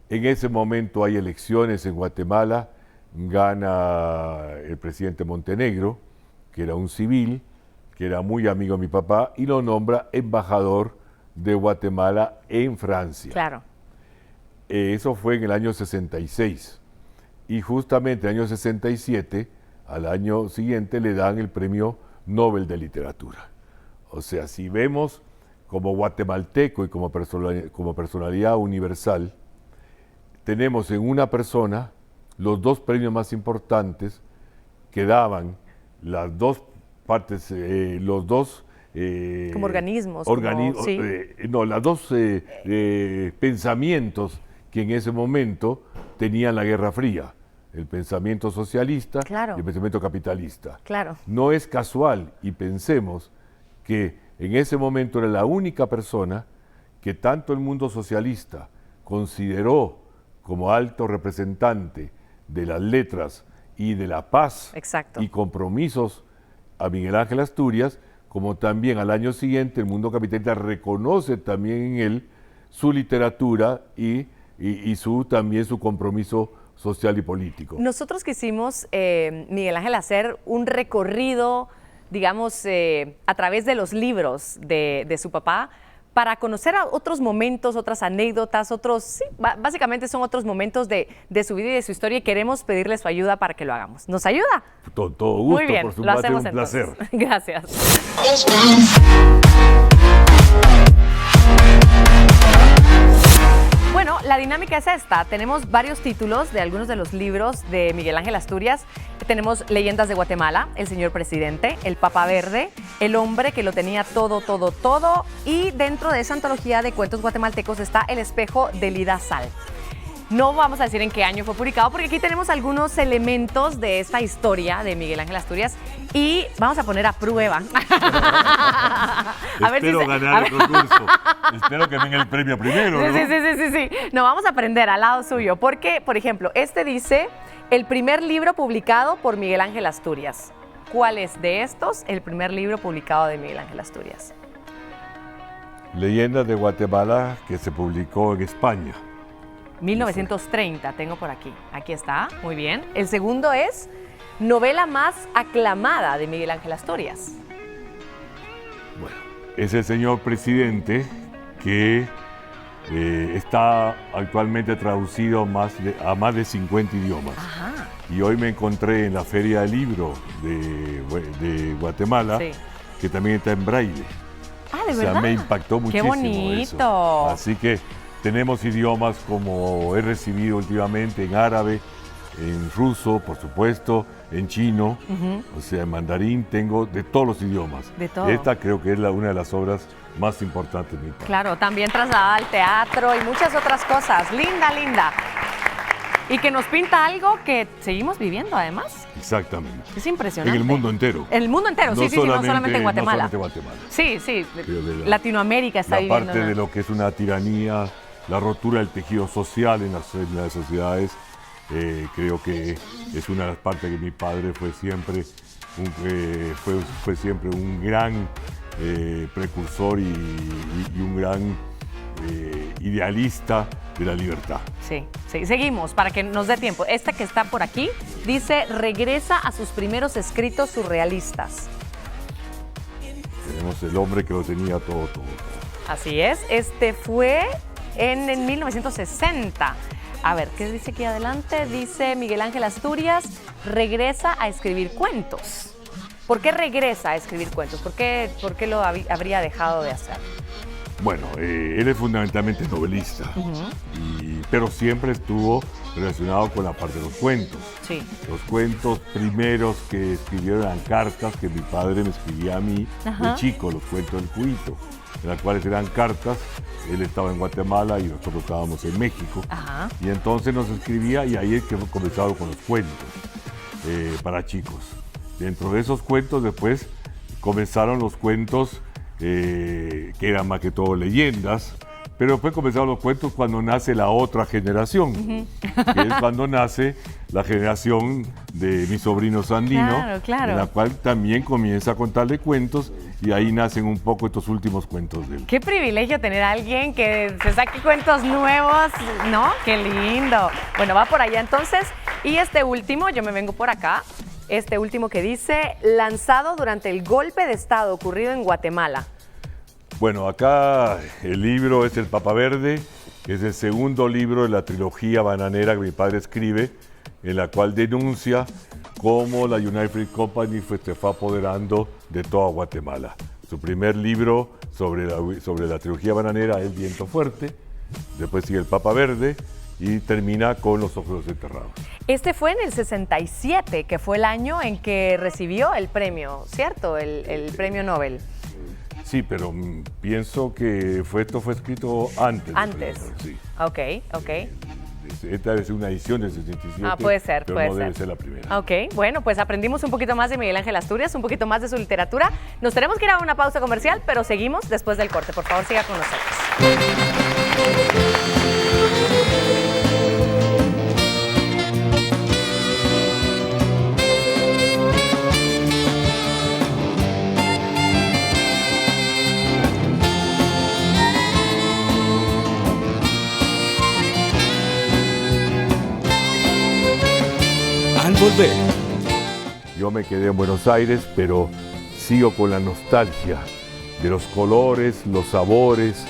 ese momento hay elecciones en Guatemala, gana el presidente Montenegro, que era un civil, que era muy amigo de mi papá, y lo nombra embajador de Guatemala en Francia. Claro. Eso fue en el año 66. Y justamente en el año 67, al año siguiente, le dan el premio Nobel de Literatura. O sea, si vemos como guatemalteco y como personalidad universal, tenemos en una persona los dos premios más importantes que daban las dos partes, los dos... como organismos. Las dos pensamientos que en ese momento tenían la Guerra Fría, el pensamiento socialista y el pensamiento capitalista. No es casual, y pensemos que en ese momento era la única persona que tanto el mundo socialista consideró como alto representante de las letras y de la paz y compromisos a Miguel Ángel Asturias, como también al año siguiente el mundo capitalista reconoce también en él su literatura y también su compromiso social y político. Nosotros quisimos, Miguel Ángel, hacer un recorrido, digamos, a través de los libros de su papá, para conocer a otros momentos, otras anécdotas, básicamente son otros momentos de su vida y de su historia, y queremos pedirle su ayuda para que lo hagamos. ¿Nos ayuda? Todo gusto, muy bien, por lo hacemos un placer. Gracias. Bueno, la dinámica es esta. Tenemos varios títulos de algunos de los libros de Miguel Ángel Asturias. Tenemos Leyendas de Guatemala, El Señor Presidente, El Papa Verde, El Hombre que lo tenía todo, todo, todo. Y dentro de esa antología de cuentos guatemaltecos está El Espejo de Lida Sal. No vamos a decir en qué año fue publicado, porque aquí tenemos algunos elementos de esta historia de Miguel Ángel Asturias y vamos a poner a prueba. Espero ganar el concurso. Espero que venga el premio primero, ¿no? Sí. No, vamos a aprender al lado suyo, porque, por ejemplo, este dice el primer libro publicado por Miguel Ángel Asturias. ¿Cuál es de estos el primer libro publicado de Miguel Ángel Asturias? Leyendas de Guatemala, que se publicó en España. 1930, tengo por aquí. Aquí está, muy bien. El segundo es novela más aclamada de Miguel Ángel Asturias. Bueno, es el señor presidente que está actualmente traducido a más de 50 idiomas. Ajá. Y hoy me encontré en la Feria del Libro de Guatemala, sí, que también está en braille. Ah, ¿de verdad? Me impactó muchísimo. ¡Qué bonito! Eso. Así que tenemos idiomas como he recibido últimamente en árabe, en ruso, por supuesto, en chino, o sea, en mandarín, tengo de todos los idiomas. De todo. Esta creo que es una de las obras más importantes de mi país. Claro, también trasladada al teatro y muchas otras cosas. Linda, linda. Y que nos pinta algo que seguimos viviendo, además. Exactamente. Es impresionante. En el mundo entero. En el mundo entero, sí, no solamente en Guatemala. No solamente Guatemala. Sí, sí. Latinoamérica está viviendo. La parte de lo que es una tiranía, la rotura del tejido social en las sociedades, creo que es una de las partes que mi padre fue siempre un gran precursor y un gran idealista de la libertad. Sí, sí, seguimos para que nos dé tiempo. Esta que está por aquí dice, regresa a sus primeros escritos surrealistas. Tenemos el hombre que lo tenía todo. Así es, este fue en 1960. A ver, ¿qué dice aquí adelante? Dice Miguel Ángel Asturias, regresa a escribir cuentos. ¿Por qué regresa a escribir cuentos? ¿Por qué lo habría dejado de hacer? Bueno, él es fundamentalmente novelista, pero siempre estuvo relacionado con la parte de los cuentos. Sí. Los cuentos primeros que escribieron eran cartas que mi padre me escribía a mí de chico, los cuentos del Cuito, en las cuales eran cartas. Él estaba en Guatemala y nosotros estábamos en México. Ajá. Y entonces nos escribía y ahí es que hemos comenzado con los cuentos para chicos. Dentro de esos cuentos después comenzaron los cuentos que eran más que todo leyendas, pero después comenzaron los cuentos cuando nace la otra generación, que es cuando nace la generación de mi sobrino Sandino, claro. en la cual también comienza a contarle cuentos y ahí nacen un poco estos últimos cuentos de él. Qué privilegio tener a alguien que se saque cuentos nuevos, ¿no? Qué lindo. Bueno, va por allá entonces. Y este último, yo me vengo por acá. Este último que dice, lanzado durante el golpe de Estado ocurrido en Guatemala. Bueno, acá el libro es El Papa Verde, que es el segundo libro de la trilogía bananera que mi padre escribe, en la cual denuncia cómo la United Fruit Company se fue apoderando de toda Guatemala. Su primer libro sobre la trilogía bananera es Viento Fuerte, después sigue El Papa Verde, y termina con Los Ojos Enterrados. Este fue en el 67, que fue el año en que recibió el premio, ¿cierto? El premio Nobel. Sí, pero pienso que esto fue escrito antes. Antes. Sí. Ok. Esta debe ser una edición del 67. Puede ser, pero puede no ser. Debe ser la primera. Ok, bueno, pues aprendimos un poquito más de Miguel Ángel Asturias, un poquito más de su literatura. Nos tenemos que ir a una pausa comercial, pero seguimos después del corte. Por favor, siga con nosotros. Al volver. Yo me quedé en Buenos Aires, pero sigo con la nostalgia de los colores, los sabores,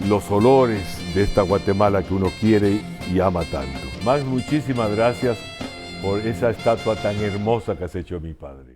los olores de esta Guatemala que uno quiere y ama tanto. Max, muchísimas gracias por esa estatua tan hermosa que has hecho mi padre.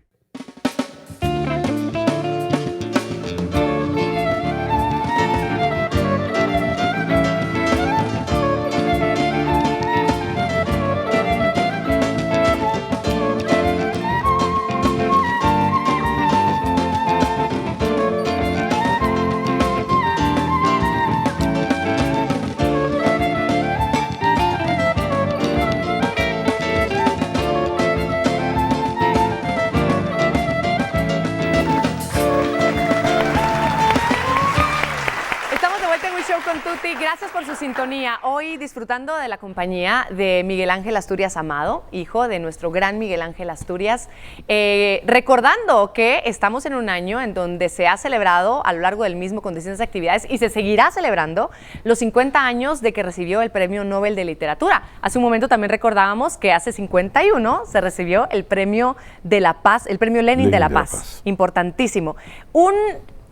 con Tuti, gracias por su sintonía. Hoy disfrutando de la compañía de Miguel Ángel Asturias Amado, hijo de nuestro gran Miguel Ángel Asturias, recordando que estamos en un año en donde se ha celebrado a lo largo del mismo con distintas actividades y se seguirá celebrando los 50 años de que recibió el Premio Nobel de Literatura. Hace un momento también recordábamos que hace 51 se recibió el Premio de la Paz, el Premio Lenin de la Paz. Importantísimo. Un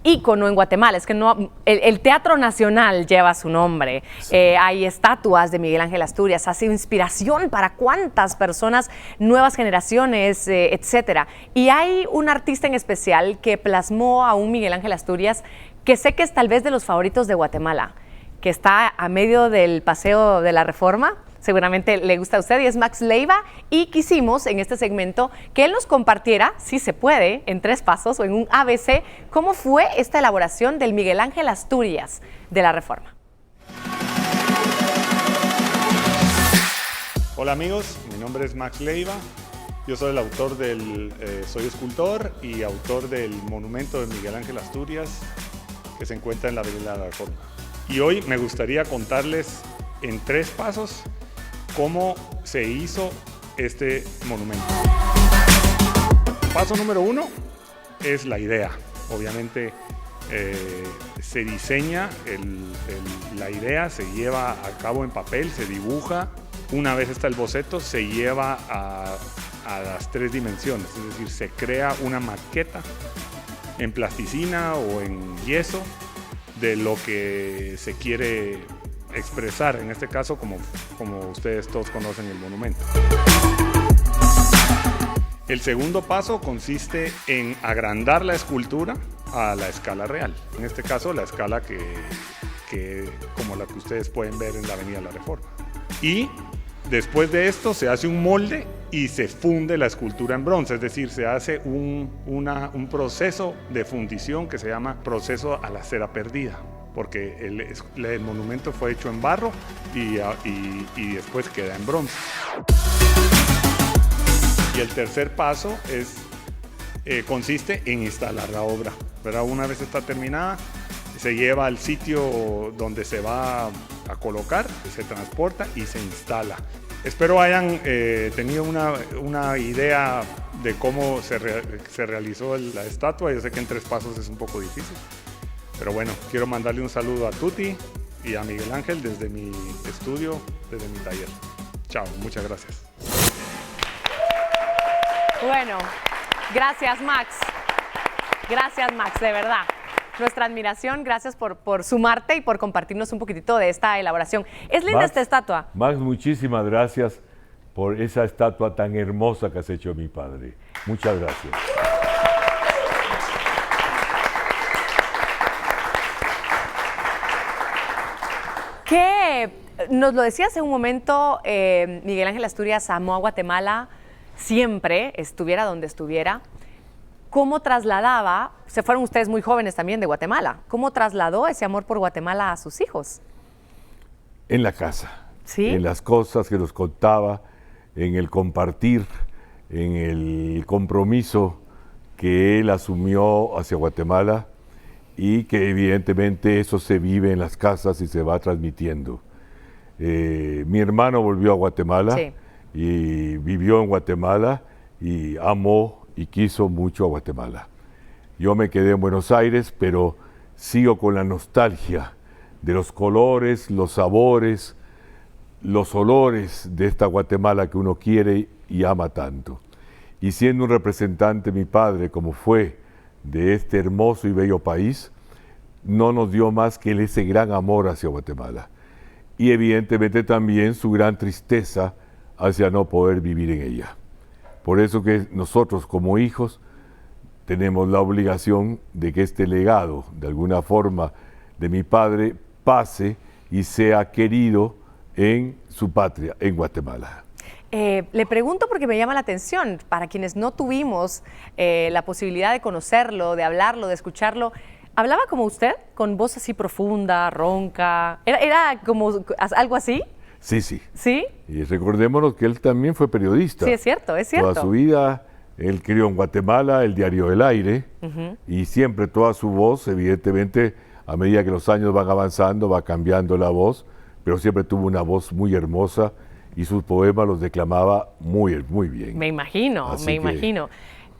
ícono en Guatemala, es que no, el Teatro Nacional lleva su nombre, sí. Hay estatuas de Miguel Ángel Asturias, ha sido inspiración para cuántas personas, nuevas generaciones, etcétera. Y hay un artista en especial que plasmó a un Miguel Ángel Asturias que sé que es tal vez de los favoritos de Guatemala, que está a medio del Paseo de la Reforma. Seguramente le gusta a usted y es Max Leiva, y quisimos en este segmento que él nos compartiera, si se puede, en 3 pasos o en un ABC, cómo fue esta elaboración del Miguel Ángel Asturias de la Reforma. Hola amigos, mi nombre es Max Leiva, yo soy el autor soy escultor y autor del monumento de Miguel Ángel Asturias que se encuentra en la Avenida de la Reforma. Y hoy me gustaría contarles en 3 pasos cómo se hizo este monumento. Paso número 1 es la idea. Obviamente se diseña la idea, se lleva a cabo en papel, se dibuja. Una vez está el boceto, se lleva a las 3 dimensiones, es decir, se crea una maqueta en plasticina o en yeso de lo que se quiere expresar, en este caso como ustedes todos conocen el monumento. El segundo paso consiste en agrandar la escultura a la escala real, en este caso la escala como la que ustedes pueden ver en la Avenida de la Reforma. Y después de esto se hace un molde y se funde la escultura en bronce, es decir, se hace un proceso de fundición que se llama proceso a la cera perdida, porque el monumento fue hecho en barro y después queda en bronce. Y el tercer paso consiste en instalar la obra, ¿verdad? Una vez está terminada, se lleva al sitio donde se va a colocar, se transporta y se instala. Espero hayan tenido una idea de cómo se realizó la estatua. Yo sé que en 3 pasos es un poco difícil, pero bueno, quiero mandarle un saludo a Tuti y a Miguel Ángel desde mi estudio, desde mi taller. Chao, muchas gracias. Bueno, gracias Max. Gracias Max, de verdad. Nuestra admiración, gracias por sumarte y por compartirnos un poquitito de esta elaboración. Es linda esta estatua. Max, muchísimas gracias por esa estatua tan hermosa que has hecho mi padre. Muchas gracias. Que nos lo decía hace un momento, Miguel Ángel Asturias amó a Guatemala siempre, estuviera donde estuviera. ¿Cómo trasladaba, se fueron ustedes muy jóvenes también de Guatemala, cómo trasladó ese amor por Guatemala a sus hijos? En la casa, ¿sí? En las cosas que nos contaba, en el compartir, en el compromiso que él asumió hacia Guatemala y que evidentemente eso se vive en las casas y se va transmitiendo. Mi hermano volvió a Guatemala, sí, y vivió en Guatemala y amó y quiso mucho a Guatemala. Yo me quedé en Buenos Aires, pero sigo con la nostalgia de los colores, los sabores, los olores de esta Guatemala que uno quiere y ama tanto. Y siendo un representante, mi padre, como fue, de este hermoso y bello país, no nos dio más que ese gran amor hacia Guatemala. Y evidentemente también su gran tristeza hacia no poder vivir en ella. Por eso que nosotros como hijos tenemos la obligación de que este legado, de alguna forma, de mi padre, pase y sea querido en su patria, en Guatemala. Le pregunto porque me llama la atención, para quienes no tuvimos la posibilidad de conocerlo, de hablarlo, de escucharlo, ¿hablaba como usted? ¿Con voz así profunda, ronca? ¿Era como algo así? Sí, sí. ¿Sí? Y recordémonos que él también fue periodista. Sí, es cierto, es cierto. Toda su vida, él crió en Guatemala el diario El Aire, y siempre toda su voz, evidentemente, A medida que los años van avanzando, va cambiando la voz, pero siempre tuvo una voz muy hermosa y sus poemas los declamaba muy bien. Me imagino, Así me que- imagino.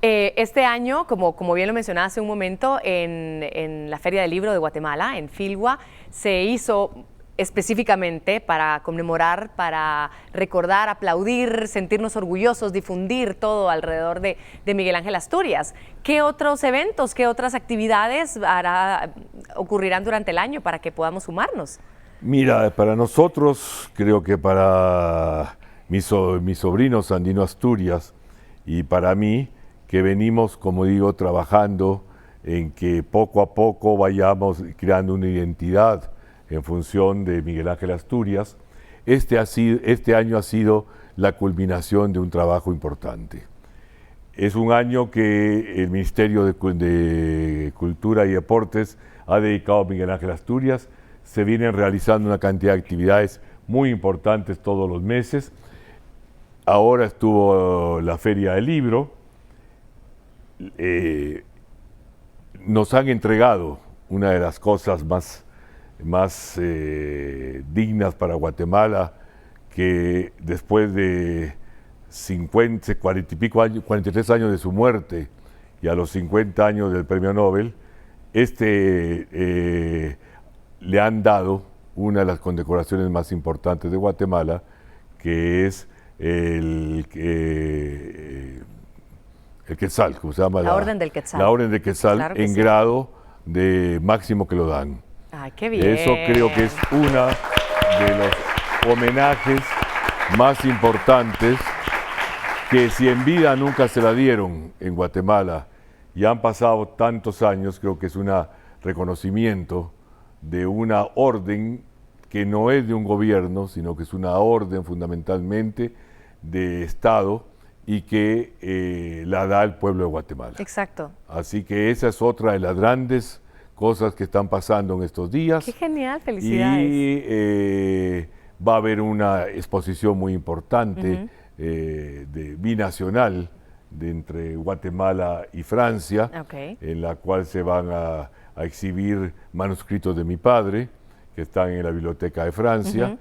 Este año, como bien lo mencionaba hace un momento, en la Feria del Libro de Guatemala, en Filgua, se hizo específicamente para conmemorar, para recordar, aplaudir, sentirnos orgullosos, difundir todo alrededor de Miguel Ángel Asturias. ¿Qué otros eventos, qué otras actividades ocurrirán durante el año para que podamos sumarnos? Mira, para nosotros, creo que para mi sobrino Sandino Asturias y para mí, que venimos, como digo, trabajando en que poco a poco vayamos creando una identidad en función de Miguel Ángel Asturias, este año ha sido la culminación de un trabajo importante. Es un año que el Ministerio de Cultura y Deportes ha dedicado a Miguel Ángel Asturias. Se vienen realizando una cantidad de actividades muy importantes todos los meses. Ahora estuvo la Feria del Libro. Nos han entregado una de las cosas más dignas para Guatemala, que después de 43 años de su muerte y a los 50 años del Premio Nobel, le han dado una de las condecoraciones más importantes de Guatemala, que es el Quetzal, ¿cómo se llama? La Orden del Quetzal. La Orden del Quetzal, Claro que en sí. grado de máximo que lo dan. Ay, qué bien. Eso creo que es uno de los homenajes más importantes que si en vida nunca se la dieron en Guatemala y han pasado tantos años, creo que es un reconocimiento de una orden que no es de un gobierno, sino que es una orden fundamentalmente de Estado y que la da el pueblo de Guatemala. Exacto. Así que esa es otra de las grandes cosas que están pasando en estos días. Qué genial, felicidades. Y va a haber una exposición muy importante binacional entre Guatemala y Francia, en la cual se van a exhibir manuscritos de mi padre, que están en la Biblioteca de Francia.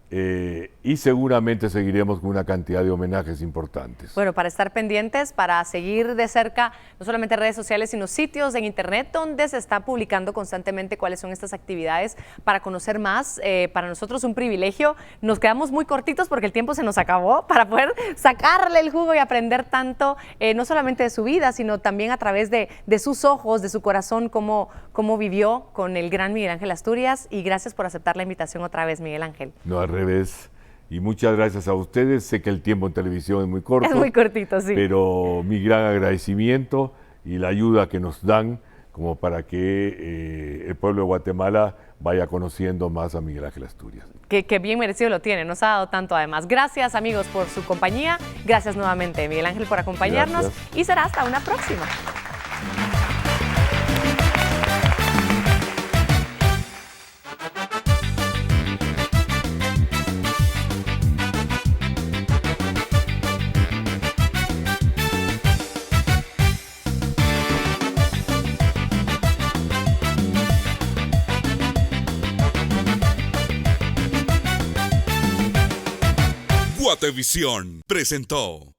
Y seguramente seguiremos con una cantidad de homenajes importantes. Bueno, para estar pendientes, para seguir de cerca, no solamente redes sociales, sino sitios en internet donde se está publicando constantemente cuáles son estas actividades para conocer más. Para nosotros un privilegio. Nos quedamos muy cortitos porque el tiempo se nos acabó para poder sacarle el jugo y aprender tanto, no solamente de su vida, sino también a través de sus ojos, de su corazón, cómo vivió con el gran Miguel Ángel Asturias. Y gracias por aceptar la invitación otra vez, Miguel Ángel. No, al revés. Y muchas gracias a ustedes. Sé que el tiempo en televisión es muy corto. Es muy cortito, sí. Pero mi gran agradecimiento y la ayuda que nos dan como para que el pueblo de Guatemala vaya conociendo más a Miguel Ángel Asturias. Que bien merecido lo tiene, nos ha dado tanto además. Gracias, amigos, por su compañía. Gracias nuevamente, Miguel Ángel, por acompañarnos. Gracias. Y será hasta una próxima. Guatevisión presentó